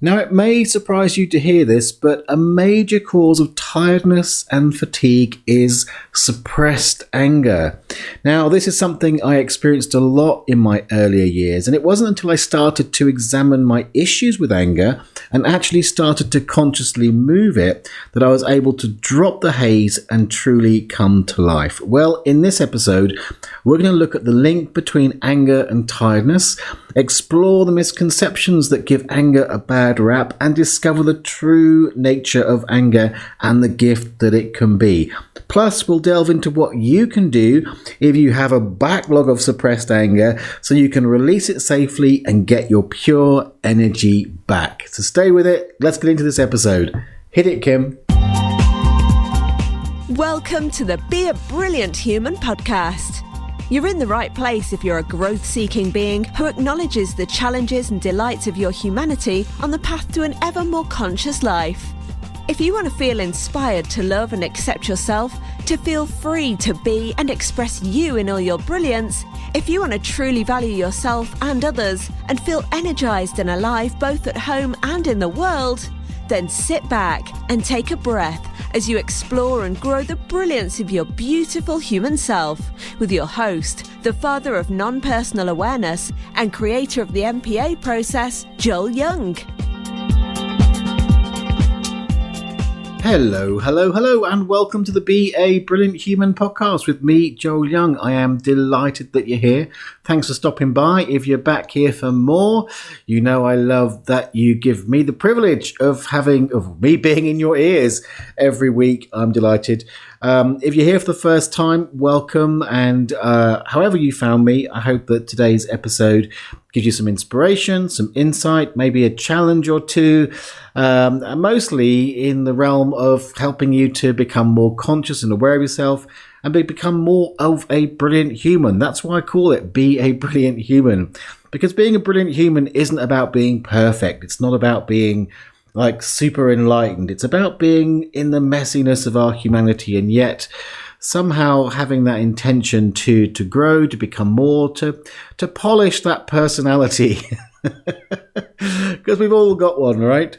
Now, it may surprise you to hear this, but a major cause of tiredness and fatigue is suppressed anger. Now, this is something I experienced a lot in my earlier years, and it wasn't until I started to examine my issues with anger and actually started to consciously move it that I was able to drop the haze and truly come to life. Well, in this episode, we're going to look at the link between anger and tiredness, explore the misconceptions that give anger a bad rap, and discover the true nature of anger and the gift that it can be. Plus, we'll delve into what you can do if you have a backlog of suppressed anger so you can release it safely and get your pure energy back. So stay with it. Let's get into this episode. Hit it, Kim. Welcome to the Be a Brilliant Human podcast. You're in the right place if you're a growth-seeking being who acknowledges the challenges and delights of your humanity on the path to an ever more conscious life. If you want to feel inspired to love and accept yourself, to feel free to be and express you in all your brilliance, if you want to truly value yourself and others and feel energized and alive both at home and in the world, then sit back and take a breath as you explore and grow the brilliance of your beautiful human self with your host, the father of non-personal awareness and creator of the MPA process, Joel Young. Hello, and welcome to the Be a Brilliant Human podcast with me, Joel Young. I am delighted that you're here. Thanks for stopping by. If you're back here for more, you know I love that you give me the privilege of me being in your ears every week. I'm delighted. If you're here for the first time, welcome. And however you found me, I hope that today's episode gives you some inspiration, some insight, maybe a challenge or two, mostly in the realm of helping you to become more conscious and aware of yourself and become more of a brilliant human. That's why I call it Be a Brilliant Human, because being a brilliant human isn't about being perfect. It's not about being like super enlightened. It's about being in the messiness of our humanity and yet somehow having that intention to grow, to become more, to polish that personality. Because we've all got one, right?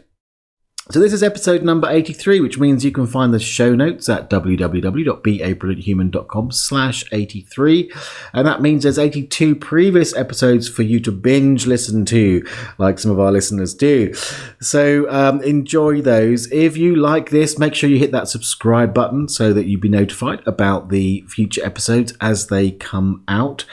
So this is episode number 83, which means you can find the show notes at www.beabrillianthuman.com/83. And that means there's 82 previous episodes for you to binge listen to, like some of our listeners do. So enjoy those. If you like this, make sure you hit that subscribe button so that you'll be notified about the future episodes as they come out.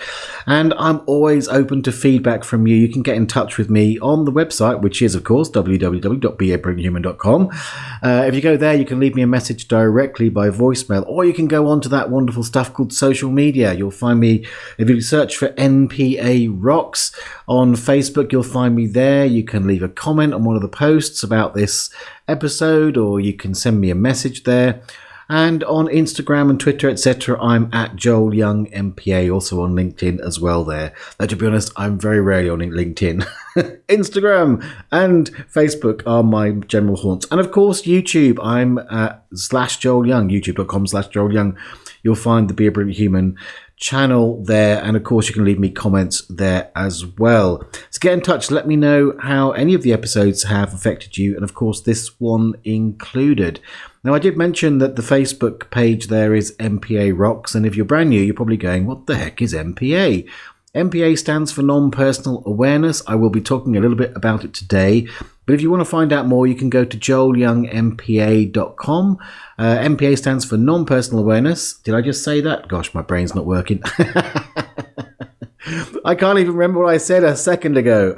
And I'm always open to feedback from you. You can get in touch with me on the website, which is, of course, www.beabrillianthuman.com. If you go there, you can leave me a message directly by voicemail, or you can go on to that wonderful stuff called social media. You'll find me, if you search for NPA Rocks on Facebook, you'll find me there. You can leave a comment on one of the posts about this episode, or you can send me a message there. And on Instagram and Twitter, etc., I'm at Joel Young MPA, also on LinkedIn as well there. Though, to be honest, I'm very rarely on LinkedIn. Instagram and Facebook are my general haunts. And of course, YouTube, I'm at /Joel Young, youtube.com/Joel Young. You'll find the Be a Brilliant Human channel there, and of course you can leave me comments there as well. So get in touch, let me know how any of the episodes have affected you, and of course this one included. Now, I did mention that the Facebook page there is MPA Rocks, and if you're brand new, you're probably going, what the heck is MPA? MPA stands for non-personal awareness. I will be talking a little bit about it today. But if you want to find out more, you can go to joelyoungmpa.com. MPA stands for non-personal awareness. Did I just say that? Gosh, my brain's not working. I can't even remember what I said a second ago.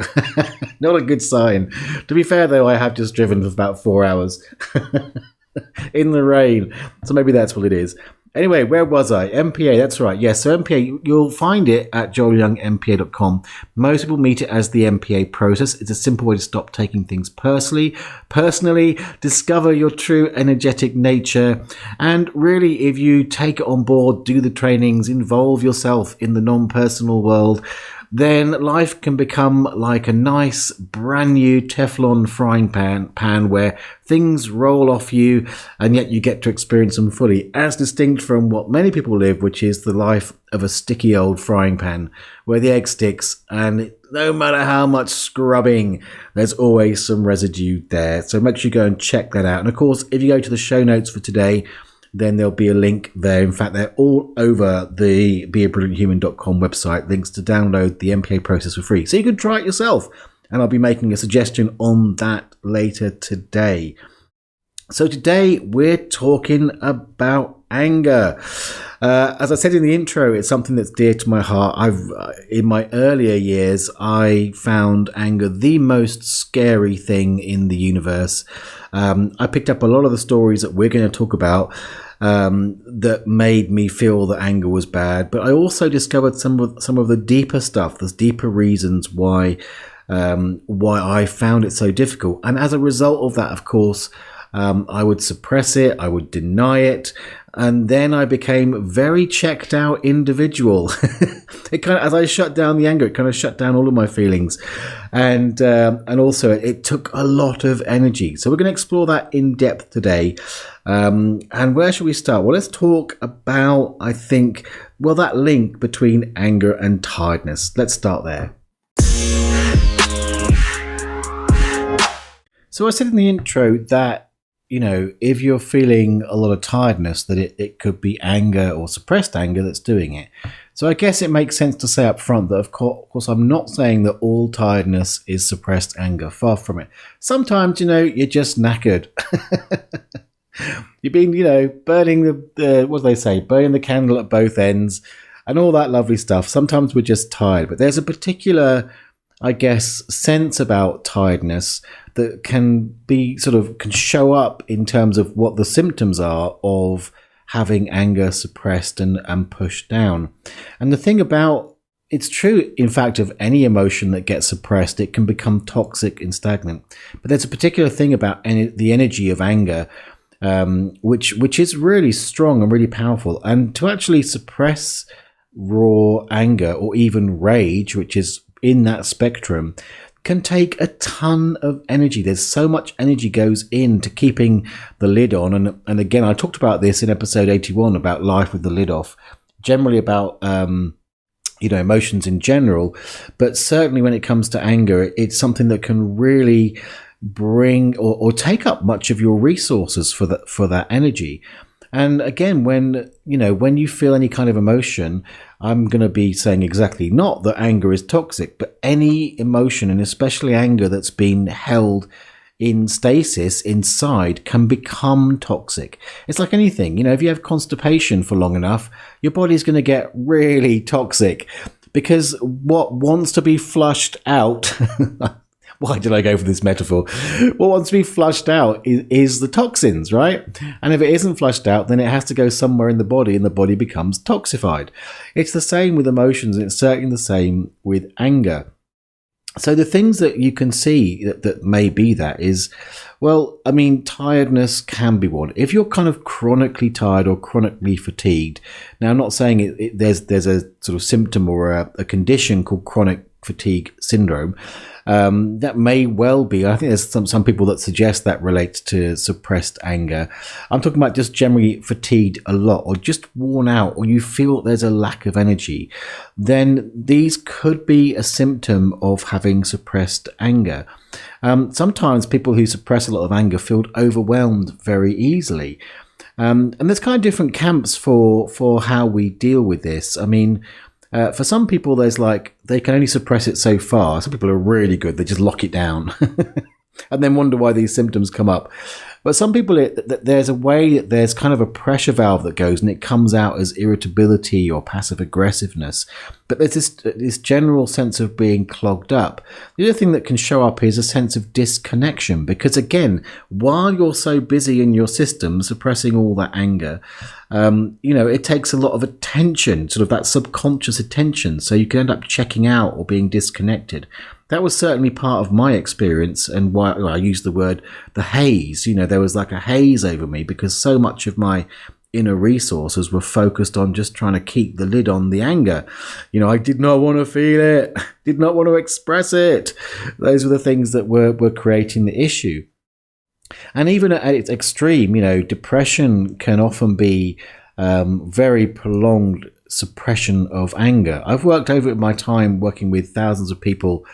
Not a good sign. To be fair, though, I have just driven for about 4 hours in the rain. So maybe that's what it is. Anyway, where was I? MPA, that's right. Yes, so MPA, you'll find it at joelyoungmpa.com. Most people meet it as the MPA process. It's a simple way to stop taking things personally, discover your true energetic nature, and really, if you take it on board, do the trainings, involve yourself in the non-personal world, then life can become like a nice brand new Teflon frying pan where things roll off you and yet you get to experience them fully, as distinct from what many people live, which is the life of a sticky old frying pan where the egg sticks and it no matter how much scrubbing, there's always some residue there. So make sure you go and check that out. And of course, if you go to the show notes for today, then there'll be a link there. In fact, they're all over the beabrillianthuman.com website, links to download the MPA process for free. So you can try it yourself. And I'll be making a suggestion on that later today. So today we're talking about anger. As I said in the intro, it's something that's dear to my heart. In my earlier years, I found anger the most scary thing in the universe. I picked up a lot of the stories that we're going to talk about that made me feel that anger was bad. But I also discovered some of the deeper stuff, the deeper reasons why I found it so difficult. And as a result of that, of course, I would suppress it, I would deny it, and then I became a very checked out individual. As I shut down the anger, it kind of shut down all of my feelings, and also it took a lot of energy. So we're going to explore that in depth today. And where should we start? Well, let's talk about, I think, that link between anger and tiredness. Let's start there. So I said in the intro that, if you're feeling a lot of tiredness, that it could be anger or suppressed anger that's doing it. So I guess it makes sense to say up front that, of course, I'm not saying that all tiredness is suppressed anger. Far from it. Sometimes, you're just knackered. You've been, burning what do they say? Burning the candle at both ends and all that lovely stuff. Sometimes we're just tired. But there's a particular, I guess, sense about tiredness that can show up in terms of what the symptoms are of having anger suppressed and pushed down. And the thing about, it's true, in fact, of any emotion that gets suppressed, it can become toxic and stagnant. But there's a particular thing about the energy of anger, which is really strong and really powerful. And to actually suppress raw anger or even rage, which is in that spectrum, can take a ton of energy. There's so much energy goes into keeping the lid on. And again, I talked about this in episode 81 about life with the lid off, generally about, emotions in general. But certainly when it comes to anger, it's something that can really bring or take up much of your resources for that energy. And again, when you feel any kind of emotion, I'm going to be saying exactly not that anger is toxic, but any emotion, and especially anger that's been held in stasis inside, can become toxic. It's like anything, if you have constipation for long enough, your body's going to get really toxic because what wants to be flushed out why did I go for this metaphor? What wants to be flushed out is the toxins, right? And if it isn't flushed out, then it has to go somewhere in the body and the body becomes toxified. It's the same with emotions, and it's certainly the same with anger. So the things that you can see that may be that is, tiredness can be one. If you're kind of chronically tired or chronically fatigued, now I'm not saying there's a sort of symptom or a condition called chronic fatigue syndrome. That may well be. I think there's some people that suggest that relates to suppressed anger. I'm talking about just generally fatigued a lot or just worn out, or you feel there's a lack of energy. Then these could be a symptom of having suppressed anger. Sometimes people who suppress a lot of anger feel overwhelmed very easily. And there's kind of different camps for how we deal with this. For some people, there's they can only suppress it so far. Some people are really good. They just lock it down and then wonder why these symptoms come up. But some people, there's a way, there's kind of a pressure valve that goes and it comes out as irritability or passive aggressiveness. But there's this general sense of being clogged up. The other thing that can show up is a sense of disconnection, because again, while you're so busy in your system suppressing all that anger, it takes a lot of attention, sort of that subconscious attention. So you can end up checking out or being disconnected. That was certainly part of my experience, and why I used the word the haze. There was like a haze over me because so much of my inner resources were focused on just trying to keep the lid on the anger. I did not want to feel it, did not want to express it. Those were the things that were creating the issue. And even at its extreme, depression can often be very prolonged suppression of anger. I've worked over my time working with thousands of people.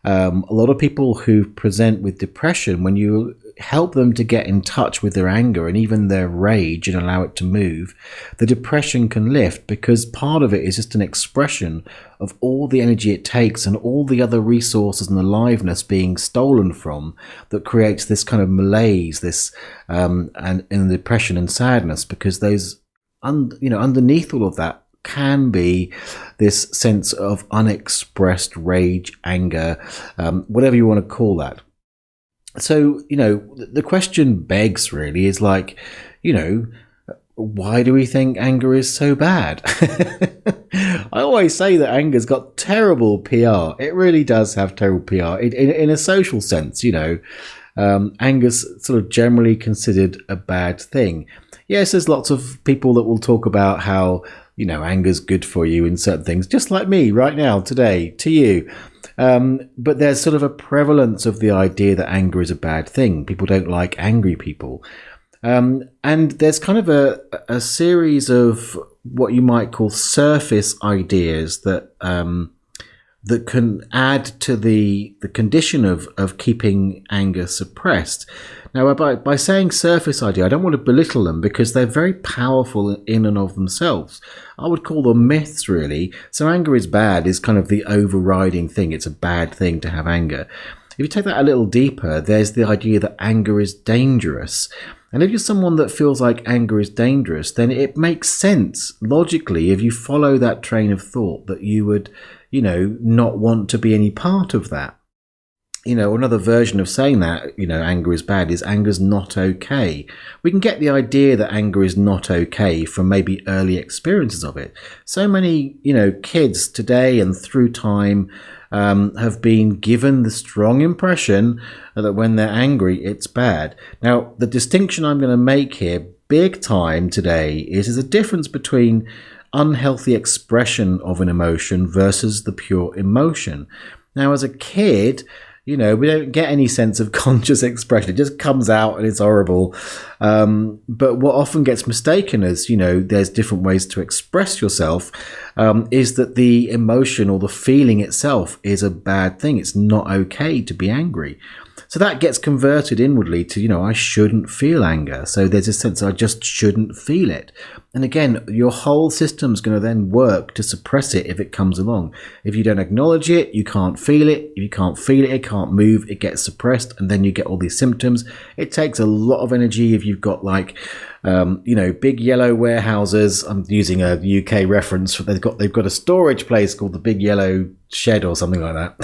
A lot of people who present with depression, when you help them to get in touch with their anger and even their rage and allow it to move, the depression can lift, because part of it is just an expression of all the energy it takes and all the other resources and aliveness being stolen from, that creates this kind of malaise, this and depression and sadness, because those underneath all of that can be this sense of unexpressed rage, anger, whatever you want to call that. So, the question begs really is like, why do we think anger is so bad? I always say that anger's got terrible PR. It really does have terrible PR in a social sense. Anger's sort of generally considered a bad thing. Yes, there's lots of people that will talk about how, anger's good for you in certain things, just like me right now, today, to you. But there's sort of a prevalence of the idea that anger is a bad thing. People don't like angry people. And there's kind of a series of what you might call surface ideas that can add to the condition of keeping anger suppressed. Now, by saying surface idea, I don't want to belittle them, because they're very powerful in and of themselves. I would call them myths, really. So anger is bad is kind of the overriding thing. It's a bad thing to have anger. If you take that a little deeper, there's the idea that anger is dangerous. And if you're someone that feels like anger is dangerous, then it makes sense, logically, if you follow that train of thought, that you would, not want to be any part of that. Another version of saying that, anger is bad is anger's not okay. We can get the idea that anger is not okay from maybe early experiences of it. So many, kids today and through time have been given the strong impression that when they're angry, it's bad. Now, the distinction I'm going to make here, big time today, is there's a difference between unhealthy expression of an emotion versus the pure emotion. Now, as a kid, we don't get any sense of conscious expression. It just comes out and it's horrible. But what often gets mistaken as, there's different ways to express yourself, is that the emotion or the feeling itself is a bad thing. It's not okay to be angry. So that gets converted inwardly to, I shouldn't feel anger. So there's a sense I just shouldn't feel it. And again, your whole system's going to then work to suppress it if it comes along. If you don't acknowledge it, you can't feel it. If you can't feel it, it can't move. It gets suppressed, and then you get all these symptoms. It takes a lot of energy if you've got big yellow warehouses. I'm using a UK reference. They've got a storage place called the Big Yellow Shed or something like that.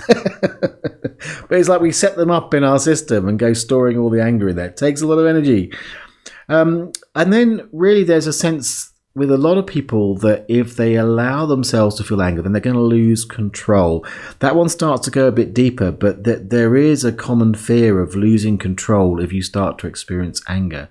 But it's like we set them up in our system and go storing all the anger in there. It takes a lot of energy. And then really there's a sense with a lot of people that if they allow themselves to feel anger, then they're going to lose control. That one starts to go a bit deeper, but there is a common fear of losing control if you start to experience anger.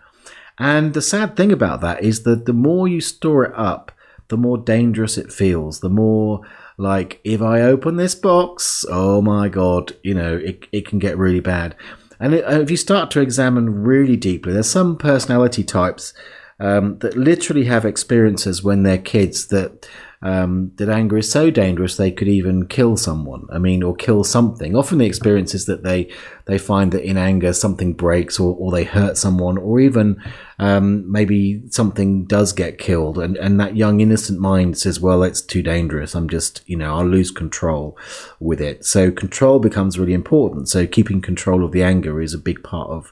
And the sad thing about that is that the more you store it up, the more dangerous it feels, the more like, if I open this box, oh my God, it can get really bad. And if you start to examine really deeply, there's some personality types that literally have experiences when they're kids that anger is so dangerous they could even kill someone. Or kill something. Often the experience is that they find that in anger something breaks or they hurt someone, or even maybe something does get killed, and that young innocent mind says, well, it's too dangerous. I'm just, I'll lose control with it. So control becomes really important. So keeping control of the anger is a big part of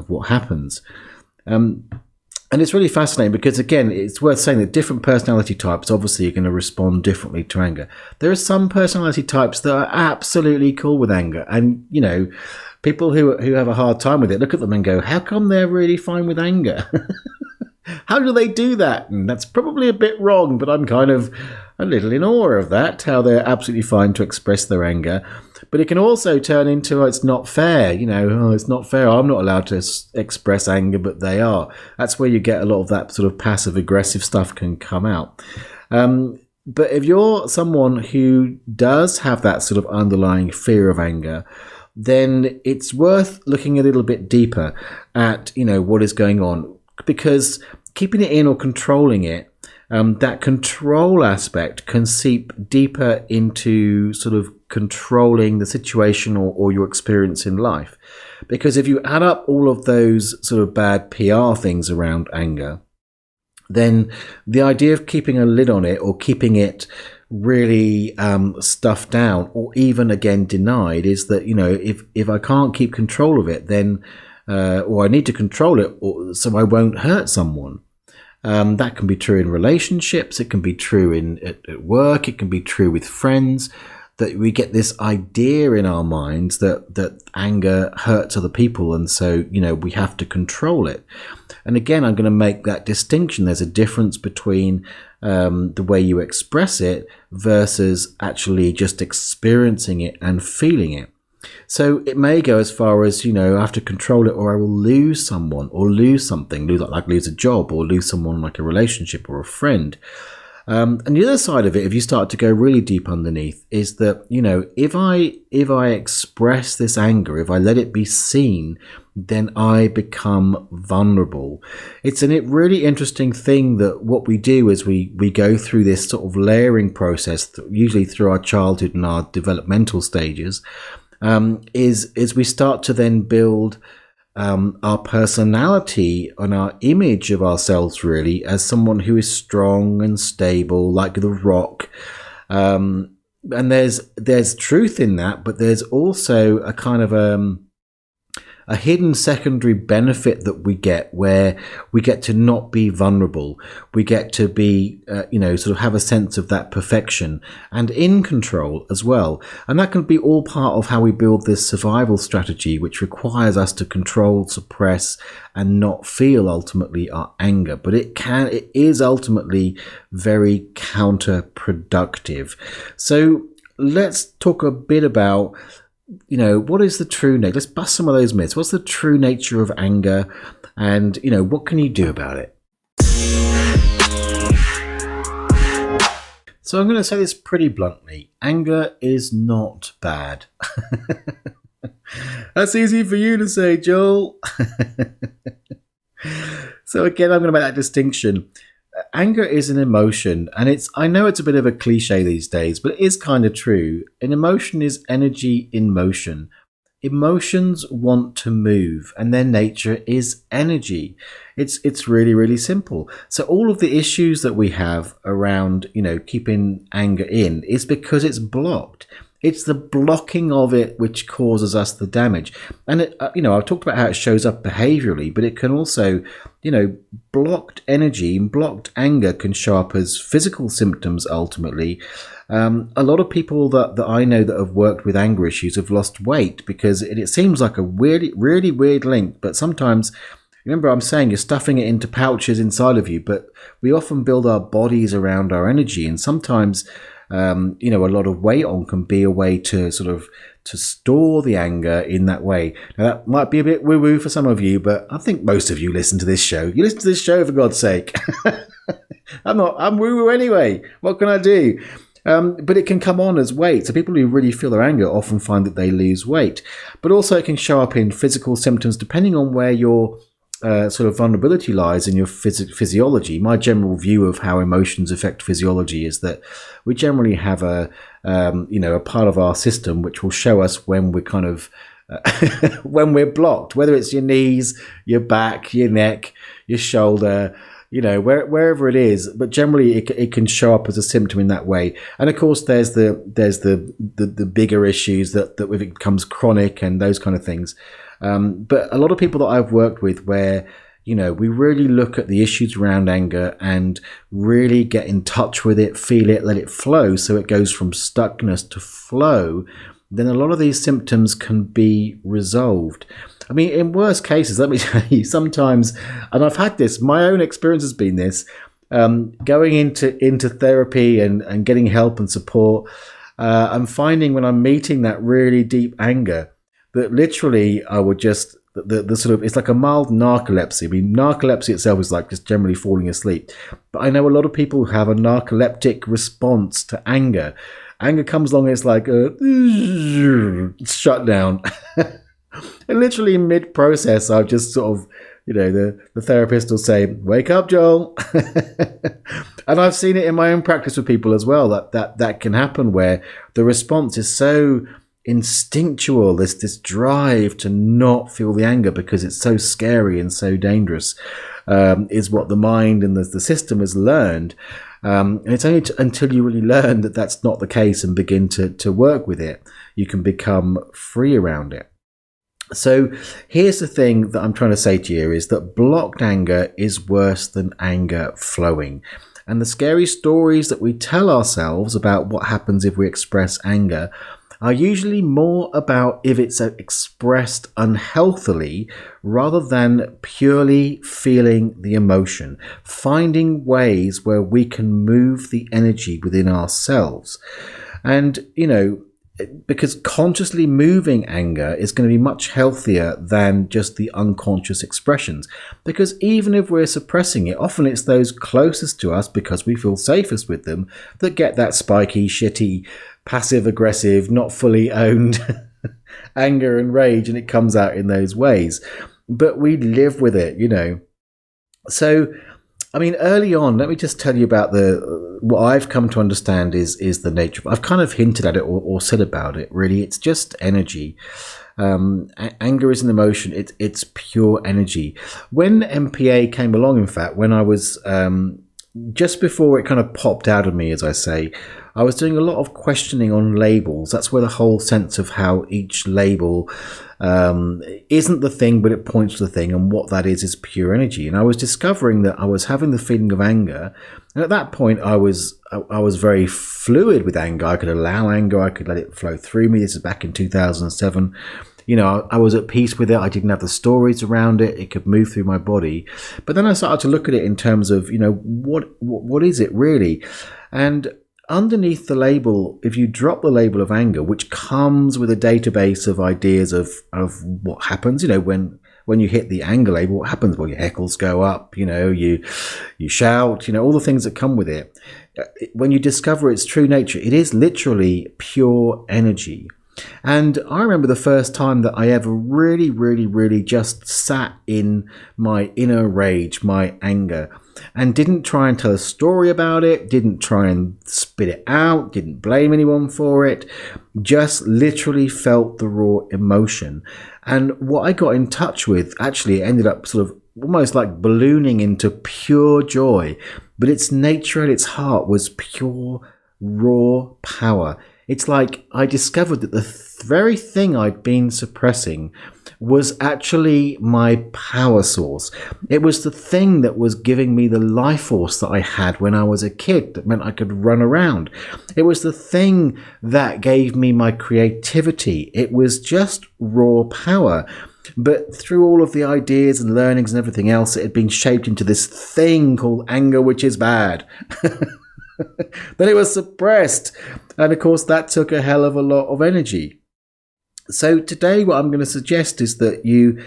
what happens. And it's really fascinating because, again, it's worth saying that different personality types obviously are going to respond differently to anger. There are some personality types that are absolutely cool with anger. And, people who have a hard time with it, look at them and go, how come they're really fine with anger? How do they do that? And that's probably a bit wrong, but I'm kind of a little in awe of that, how they're absolutely fine to express their anger. But it can also turn into, it's not fair, it's not fair. I'm not allowed to express anger, but they are. That's where you get a lot of that sort of passive aggressive stuff can come out. But if you're someone who does have that sort of underlying fear of anger, then it's worth looking a little bit deeper at, what is going on. Because keeping it in or controlling it that control aspect can seep deeper into sort of controlling the situation or your experience in life. Because if you add up all of those sort of bad PR things around anger, then the idea of keeping a lid on it or keeping it really stuffed down or even again denied is that, if I can't keep control of it, then or I need to control it so I won't hurt someone. That can be true in relationships, it can be true at work, it can be true with friends, that we get this idea in our minds that anger hurts other people, and so we have to control it. And again, I'm going to make that distinction. There's a difference between the way you express it versus actually just experiencing it and feeling it. So it may go as far as, I have to control it or I will lose someone or lose something, lose a job or lose someone like a relationship or a friend. And the other side of it, if you start to go really deep underneath, is that, if I express this anger, if I let it be seen, then I become vulnerable. It's a really interesting thing that what we do is we go through this sort of layering process, usually through our childhood and our developmental stages, is we start to then build our personality and our image of ourselves really as someone who is strong and stable, like the Rock. And there's truth in that, but there's also a kind of a hidden secondary benefit that we get, where we get to not be vulnerable. We get to be, sort of have a sense of that perfection and in control as well. And that can be all part of how we build this survival strategy, which requires us to control, suppress, and not feel ultimately our anger. But it is ultimately very counterproductive. So let's talk a bit about what is the true nature? Let's bust some of those myths. What's the true nature of anger? And, what can you do about it? So I'm going to say this pretty bluntly. Anger is not bad. That's easy for you to say, Joel. So again, I'm going to make that distinction. Anger is an emotion, and I know it's a bit of a cliche these days, but it is kind of true. An emotion is energy in motion. Emotions want to move, and their nature is energy. It's really, really simple. So all of the issues that we have around, keeping anger in is because it's blocked. It's the blocking of it which causes us the damage. And, I've talked about how it shows up behaviorally, but it can also, blocked energy and blocked anger can show up as physical symptoms ultimately. A lot of people that I know that have worked with anger issues have lost weight because it seems like a really weird link. But sometimes, remember I'm saying you're stuffing it into pouches inside of you, but we often build our bodies around our energy, and sometimes a lot of weight on can be a way to sort of to store the anger in that way. Now that might be a bit woo-woo for some of you, but I think most of you listen to this show. You listen to this show for God's sake. I'm woo-woo anyway. What can I do? But it can come on as weight. So people who really feel their anger often find that they lose weight. But also it can show up in physical symptoms depending on where your sort of vulnerability lies in your physiology. My general view of how emotions affect physiology is that we generally have a part of our system which will show us when we're kind of when we're blocked, whether it's your knees, your back, your neck, your shoulder, wherever it is. But generally it can show up as a symptom in that way. And of course there's the bigger issues that if it becomes chronic and those kind of things. But a lot of people that I've worked with where, we really look at the issues around anger and really get in touch with it, feel it, let it flow. So it goes from stuckness to flow. Then a lot of these symptoms can be resolved. I mean, in worst cases, let me tell you, sometimes, and I've had this, my own experience has been this, going into therapy and getting help and support, I'm finding when I'm meeting that really deep anger, that literally I would just, the sort of, it's like a mild narcolepsy. I mean, narcolepsy itself is like just generally falling asleep. But I know a lot of people who have a narcoleptic response to anger. Anger comes along and it's like, it's shut down. And literally mid-process, I've just sort of the therapist will say, "Wake up, Joel." And I've seen it in my own practice with people as well, that can happen where the response is so instinctual, this drive to not feel the anger because it's so scary and so dangerous, is what the mind and the system has learned. And it's only until you really learn that that's not the case and begin to work with it, you can become free around it. So here's the thing that I'm trying to say to you is that blocked anger is worse than anger flowing. And the scary stories that we tell ourselves about what happens if we express anger are usually more about if it's expressed unhealthily rather than purely feeling the emotion, finding ways where we can move the energy within ourselves. And, because consciously moving anger is going to be much healthier than just the unconscious expressions. Because even if we're suppressing it, often it's those closest to us, because we feel safest with them, that get that spiky, shitty, passive-aggressive, not fully owned anger and rage, and it comes out in those ways. But we live with it, So, early on, let me just tell you about what I've come to understand is the nature of. I've kind of hinted at it or said about it. Really, it's just energy. Anger is an emotion. It's pure energy. When MPA came along, in fact, when I was just before it kind of popped out of me, as I say, I was doing a lot of questioning on labels. That's where the whole sense of how each label isn't the thing, but it points to the thing, and what that is pure energy. And I was discovering that I was having the feeling of anger, and at that point I was very fluid with anger. I could allow anger, I could let it flow through me. This is back in 2007. I was at peace with it. I didn't have the stories around it. It could move through my body. But then I started to look at it in terms of, what is it really? And underneath the label, if you drop the label of anger, which comes with a database of ideas of what happens, when you hit the anger label, what happens? Well, your heckles go up, you shout, all the things that come with it. When you discover its true nature, it is literally pure energy. And I remember the first time that I ever really, really, really just sat in my inner rage, my anger, and didn't try and tell a story about it, didn't try and spit it out, didn't blame anyone for it, just literally felt the raw emotion. And what I got in touch with actually ended up sort of almost like ballooning into pure joy, but its nature at its heart was pure, raw power. It's like I discovered that the very thing I'd been suppressing was actually my power source. It was the thing that was giving me the life force that I had when I was a kid, that meant I could run around. It was the thing that gave me my creativity. It was just raw power. But through all of the ideas and learnings and everything else, it had been shaped into this thing called anger, which is bad. Then it was suppressed. And of course, that took a hell of a lot of energy. So today, what I'm going to suggest is that you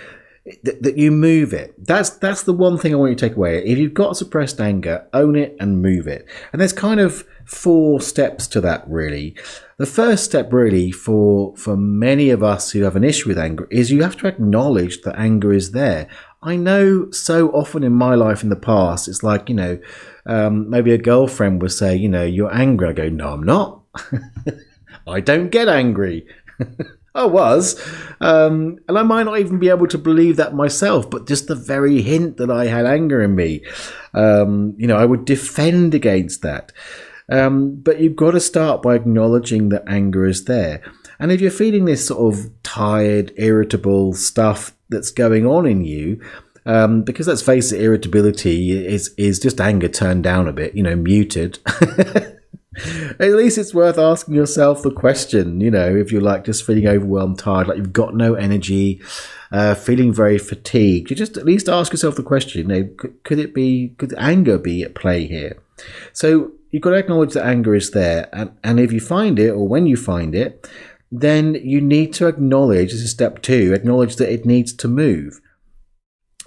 move it. That's the one thing I want you to take away. If you've got suppressed anger, own it and move it. And there's kind of 4 steps to that, really. The first step, really, for many of us who have an issue with anger, is you have to acknowledge that anger is there. I know so often in my life in the past, it's like, maybe a girlfriend would say, you're angry. I go, no, I'm not. I don't get angry. I was. And I might not even be able to believe that myself, but just the very hint that I had anger in me, I would defend against that. But you've got to start by acknowledging that anger is there. And if you're feeling this sort of tired, irritable stuff that's going on in you, because let's face it, irritability is just anger turned down a bit, muted. At least it's worth asking yourself the question, if you're like just feeling overwhelmed, tired, like you've got no energy, feeling very fatigued, you just at least ask yourself the question, could anger be at play here? So you've got to acknowledge that anger is there. And if you find it, or when you find it, then you need to acknowledge, this is step 2, acknowledge that it needs to move.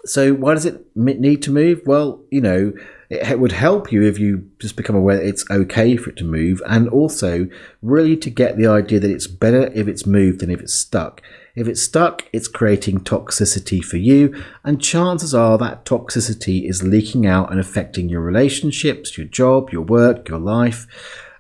So why does it need to move? Well, it would help you if you just become aware that it's okay for it to move, and also really to get the idea that it's better if it's moved than if it's stuck. If it's stuck, it's creating toxicity for you, and chances are that toxicity is leaking out and affecting your relationships, your job, your work, your life,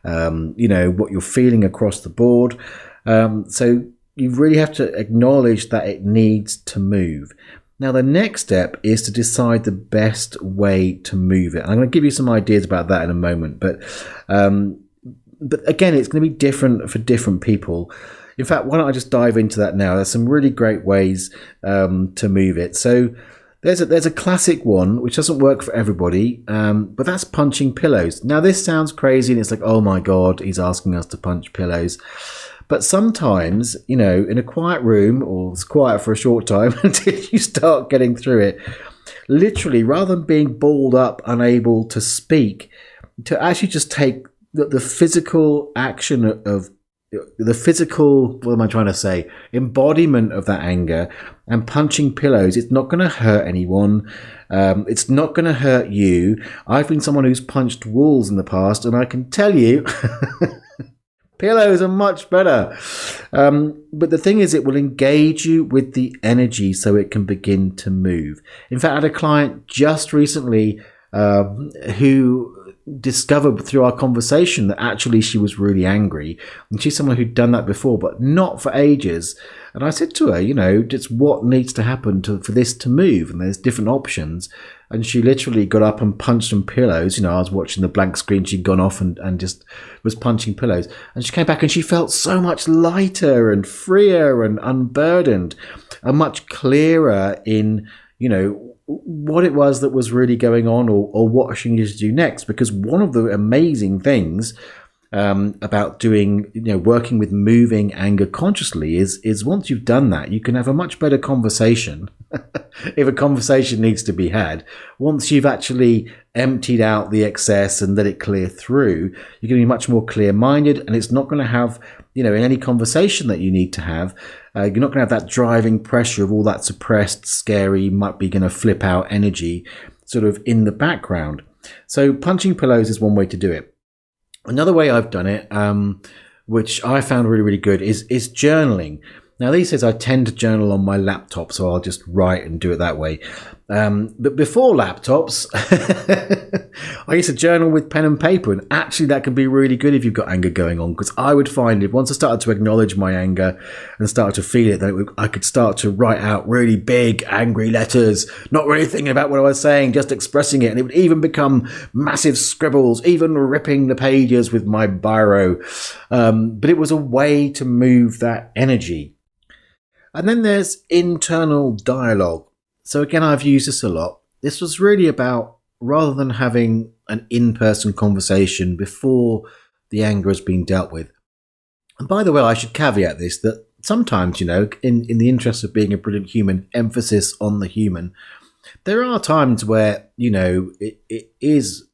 what you're feeling across the board. So you really have to acknowledge that it needs to move. Now, the next step is to decide the best way to move it. I'm going to give you some ideas about that in a moment, but again, it's going to be different for different people. In fact, why don't I just dive into that now? There's some really great ways to move it. So there's a classic one which doesn't work for everybody, but that's punching pillows. Now, this sounds crazy, and it's like, oh my God, he's asking us to punch pillows. But sometimes, in a quiet room, or it's quiet for a short time until you start getting through it, literally, rather than being balled up, unable to speak, to actually just take the physical action of the physical, what am I trying to say, embodiment of that anger and punching pillows. It's not going to hurt anyone. It's not going to hurt you. I've been someone who's punched walls in the past, and I can tell you pillows are much better. But the thing is, it will engage you with the energy so it can begin to move. In fact, I had a client just recently who discovered through our conversation that actually she was really angry, and she's someone who'd done that before, but not for ages. And I said to her, just what needs to happen for this to move, and there's different options. And she literally got up and punched some pillows. I was watching the blank screen, she'd gone off and just was punching pillows, and she came back and she felt so much lighter and freer and unburdened and much clearer in what it was that was really going on, or what she needed to do next. Because one of the amazing things about doing, working with moving anger consciously is once you've done that, you can have a much better conversation. If a conversation needs to be had, once you've actually emptied out the excess and let it clear through, you're going to be much more clear-minded, and it's not going to have, in any conversation that you need to have, you're not going to have that driving pressure of all that suppressed, scary, might be going to flip out energy sort of in the background. So punching pillows is one way to do it. Another way I've done it, which I found really, really good, is journaling. Now, these days I tend to journal on my laptop, so I'll just write and do it that way. But before laptops, I used to journal with pen and paper, and actually that can be really good if you've got anger going on, because I would find if once I started to acknowledge my anger and started to feel it, then I could start to write out really big, angry letters, not really thinking about what I was saying, just expressing it, and it would even become massive scribbles, even ripping the pages with my biro. But it was a way to move that energy. And then there's internal dialogue. So again, I've used this a lot. This was really about, rather than having an in-person conversation before the anger has been dealt with. And by the way, I should caveat this, that sometimes, in the interest of being a brilliant human, emphasis on the human, there are times where, it is,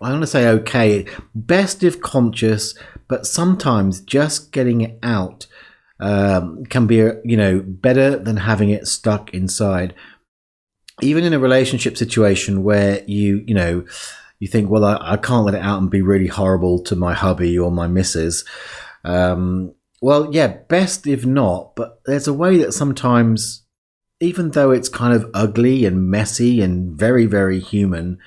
I want to say okay, best if conscious, but sometimes just getting it out can be, better than having it stuck inside. Even in a relationship situation where you think, well, I can't let it out and be really horrible to my hubby or my missus. Well, yeah, best if not, but there's a way that sometimes, even though it's kind of ugly and messy and very, very human,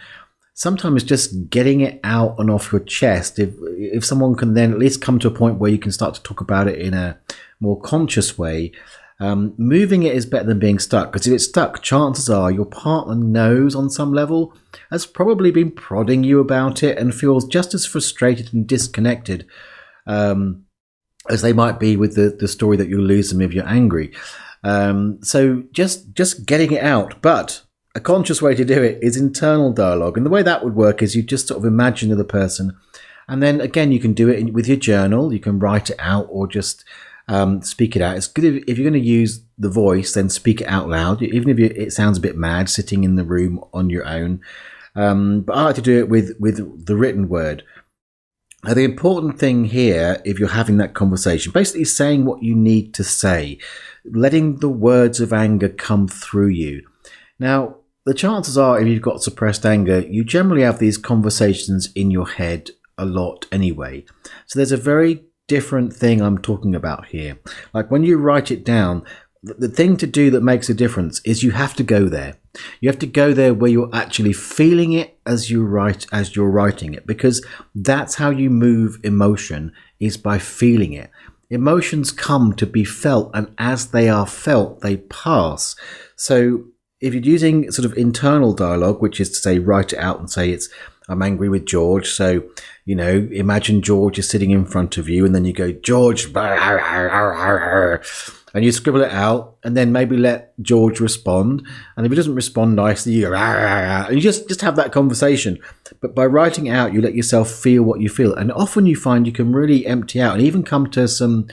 sometimes just getting it out and off your chest, if someone can then at least come to a point where you can start to talk about it in a more conscious way, moving it is better than being stuck. Because if it's stuck, chances are your partner knows on some level, has probably been prodding you about it, and feels just as frustrated and disconnected as they might be with the story that you'll lose them if you're angry. So just getting it out. But a conscious way to do it is internal dialogue. And the way that would work is you just sort of imagine the other person. And then again, you can do it with your journal. You can write it out or just speak it out. It's good if you're going to use the voice, then speak it out loud, even if it sounds a bit mad sitting in the room on your own. But I like to do it with the written word. Now, the important thing here, if you're having that conversation, basically saying what you need to say, letting the words of anger come through you. Now, the chances are, if you've got suppressed anger, you generally have these conversations in your head a lot anyway. So there's a very different thing I'm talking about here. Like when you write it down, the thing to do that makes a difference is you have to go there. You have to go there where you're actually feeling it as you're writing it, because that's how you move emotion, is by feeling it. Emotions come to be felt, and as they are felt, they pass. So if you're using sort of internal dialogue, which is to say write it out and say I'm angry with George. So, imagine George is sitting in front of you and then you go, George, and you scribble it out and then maybe let George respond. And if he doesn't respond nicely, you go, and you just have that conversation. But by writing it out, you let yourself feel what you feel. And often you find you can really empty out and even come to some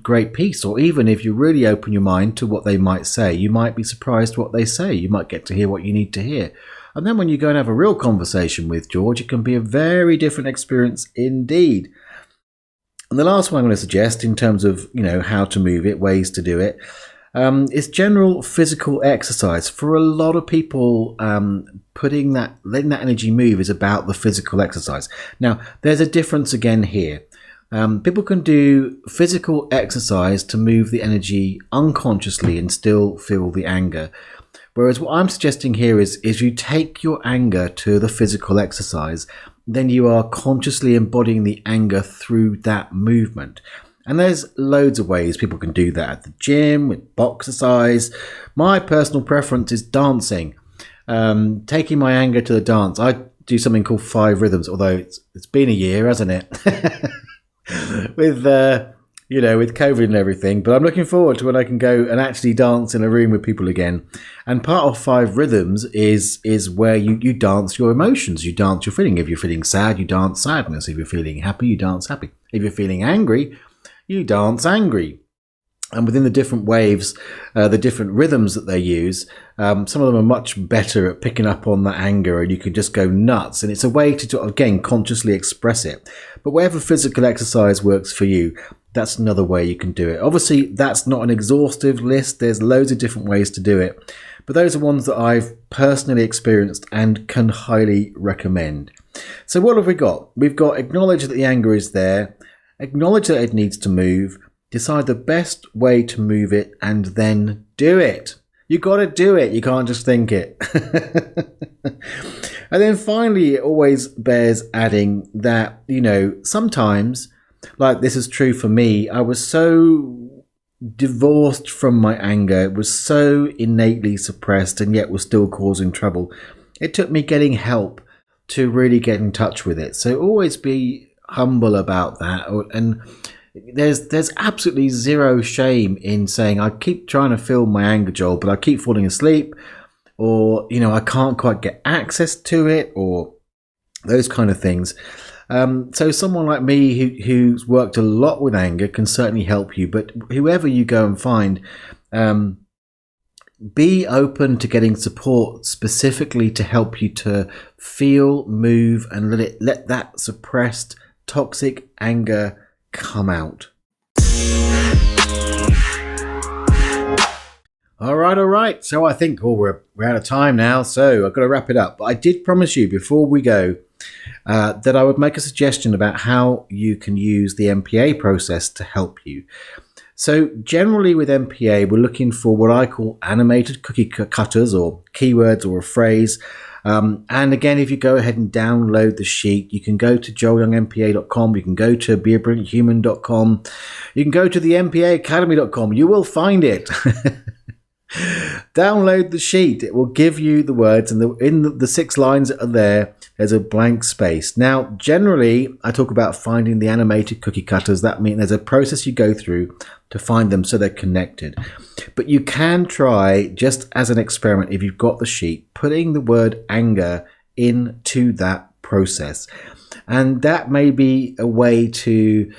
great peace. Or even if you really open your mind to what they might say, you might be surprised what they say. You might get to hear what you need to hear. And then when you go and have a real conversation with George, it can be a very different experience indeed. And the last one I'm going to suggest in terms of, how to move it, ways to do it, is general physical exercise. For a lot of people, letting that energy move is about the physical exercise. Now, there's a difference again here. People can do physical exercise to move the energy unconsciously and still feel the anger. Whereas what I'm suggesting here is you take your anger to the physical exercise, then you are consciously embodying the anger through that movement. And there's loads of ways people can do that at the gym, with boxercise. My personal preference is dancing. Taking my anger to the dance. I do something called 5 rhythms, although it's been a year, hasn't it? with COVID and everything, but I'm looking forward to when I can go and actually dance in a room with people again. And part of 5 rhythms is where you dance your emotions. You dance your feeling. If you're feeling sad, you dance sadness. If you're feeling happy, you dance happy. If you're feeling angry, you dance angry. And within the different waves, the different rhythms that they use, some of them are much better at picking up on that anger, and you can just go nuts. And it's a way to, again, consciously express it. But whatever physical exercise works for you, that's another way you can do it. Obviously, that's not an exhaustive list. There's loads of different ways to do it. But those are ones that I've personally experienced and can highly recommend. So what have we got? We've got acknowledge that the anger is there, acknowledge that it needs to move, decide the best way to move it, and then do it. You got to do it. You can't just think it. And then finally, it always bears adding that, sometimes, like this is true for me, I was so divorced from my anger. It was so innately suppressed and yet was still causing trouble. It took me getting help to really get in touch with it. So always be humble about that. And there's absolutely zero shame in saying, I keep trying to feel my anger, Joel, but I keep falling asleep, or, I can't quite get access to it, or those kind of things. So someone like me who's worked a lot with anger can certainly help you. But whoever you go and find, be open to getting support specifically to help you to feel, move, and let that suppressed toxic anger come out. All right. So I think we're out of time now, so I've got to wrap it up. But I did promise you before we go that I would make a suggestion about how you can use the MPA process to help you. So generally with MPA, we're looking for what I call animated cookie cutters, or keywords, or a phrase. And again, if you go ahead and download the sheet, you can go to joelyoungmpa.com, you can go to beabrillianthuman.com, you can go to the mpaacademy.com, you will find it. Download the sheet. It will give you the words, and in the 6 lines that are there's a blank space. Now, generally, I talk about finding the animated cookie cutters. That means there's a process you go through to find them so they're connected. But you can try, just as an experiment, if you've got the sheet, putting the word anger into that process. And that may be a way to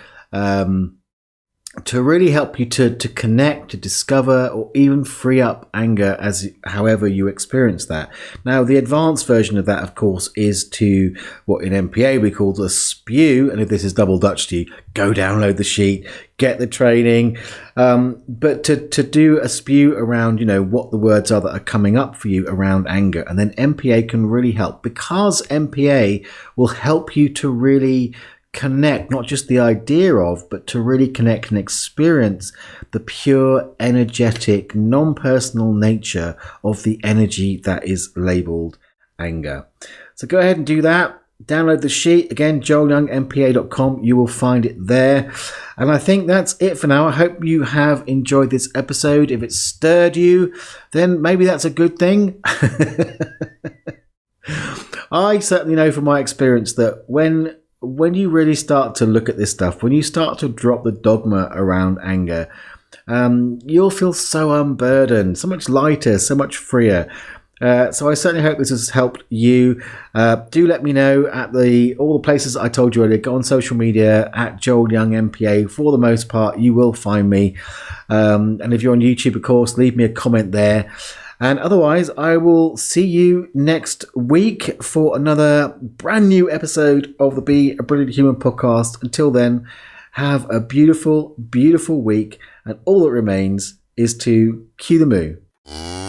really help you to connect, to discover, or even free up anger as however you experience that. Now, the advanced version of that, of course, is to what in MPA we call the spew. And if this is double Dutch to you, go download the sheet, get the training. But to do a spew around, what the words are that are coming up for you around anger. And then MPA can really help, because MPA will help you to really connect, not just the idea of, but to really connect and experience the pure, energetic, non-personal nature of the energy that is labeled anger. So go ahead and do that. Download the sheet. Again, joelyoungmpa.com. You will find it there. And I think that's it for now. I hope you have enjoyed this episode. If it stirred you, then maybe that's a good thing. I certainly know from my experience that when you really start to look at this stuff, when you start to drop the dogma around anger, you'll feel so unburdened, so much lighter, so much freer. So I certainly hope this has helped you. Do let me know at all the places I told you earlier. Go on social media at Joel Young MPA. For the most part, you will find me. And if you're on YouTube, of course, leave me a comment there. And otherwise, I will see you next week for another brand new episode of the Be a Brilliant Human podcast. Until then, have a beautiful, beautiful week. And all that remains is to cue the moo.